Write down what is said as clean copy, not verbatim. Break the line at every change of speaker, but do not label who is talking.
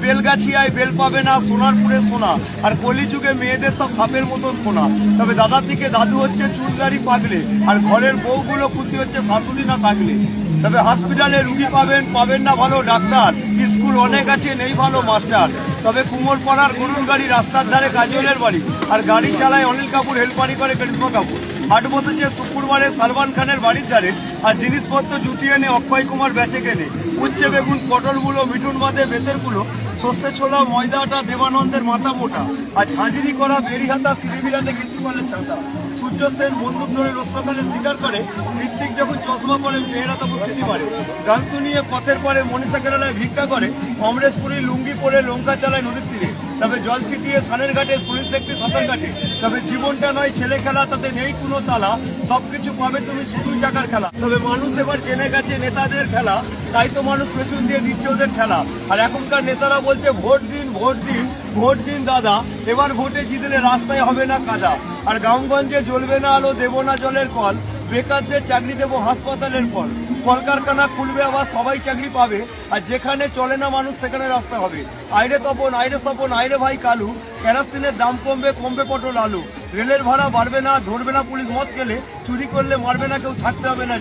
বেলগাছিয়ায় bell পাবে না, সোনারপুরে সোনা, আর কলিযুগে মেয়েদের সব সাপের মতন কোনা। তবে দাদা থেকে দাদু হচ্ছে চুলদারি পাগলে, আর ঘরের বউগুলো খুশি হচ্ছে শাশুড়ি না থাকলে। তবে হসপিটালে রুগী পাবেন না ভালো ডাক্তার, স্কুল অনেক আছে নেই ভালো মাস্টার। তবে কুমোরপাড়ার গরুর গাড়ি, রাস্তার ধারে কাজলের বাড়ি, আর গাড়ি চালায় অনিল কাপুর, হেলপারি করে করিশ্মা কাপুর। হাট বসেছে শুক্রবারে সালমান খানের বাড়ির ধারে, আর জিনিসপত্র জুটিয়ে এনে অক্ষয় কুমার বেচে কেনে। উচ্ছে বেগুন পটলগুলো, মিঠুন বাদে বেতেরগুলো, সর্ষে ছোলা ময়দাটা দেবানন্দের মাথা মোটা, আর ঝাঁঝরি করা বেরিহাতা সিলিবিলাতে গ্রীষ্মকালের ছাতা। সূর্য সেন বন্দুক ধরে রস্যকালে শিকার করে, ঋত্বিক যখন চশমা পরে মেয়েরা তখন সিটি মারে। গান শুনিয়ে পথের পরে মনীষা কেরালায় ভিক্ষা করে, অমরেশপুরি লুঙ্গি পরে লঙ্কা চালায় নদীর তীরে। তবে জল ছিটিয়ে সানের ঘাটে সুনীল দেখতে সাঁতার কাটে। তবে জীবনটা নয় ছেলে খেলা, তাতে নেই কোনো তালা, সবকিছু পাবে তুমি শুধুই টাকার খেলা। তবে মানুষ এবার জেনে গেছে নেতাদের খেলা, তাই তো মানুষ পেছন দিয়ে দিচ্ছে ওদের ঠেলা। আর এখনকার নেতারা বলছে ভোট দিন ভোট দিন ভোট দিন দাদা, এবার ভোটে জিতলে রাস্তায় হবে না কাদা। আর গ্রামগঞ্জে জ্বলবে না আলো, দেবো না জলের কল, বেকারদের চাকরি দেবো হাসপাতালের পর। কলকারখানা খুলবে আবার সবাই চাকরি পাবে, আর যেখানে চলে না মানুষ সেখানে রাস্তা হবে। আইরে তপন আইরে স্বপন আইরে ভাই কালু, কেরোসিনের দাম কমবে পটল আলু। রেলের ভাড়া বাড়বে না, ধরবে না পুলিশ মদ খেলে, চুরি করলে মারবে না কেউ, থাকতে হবে না।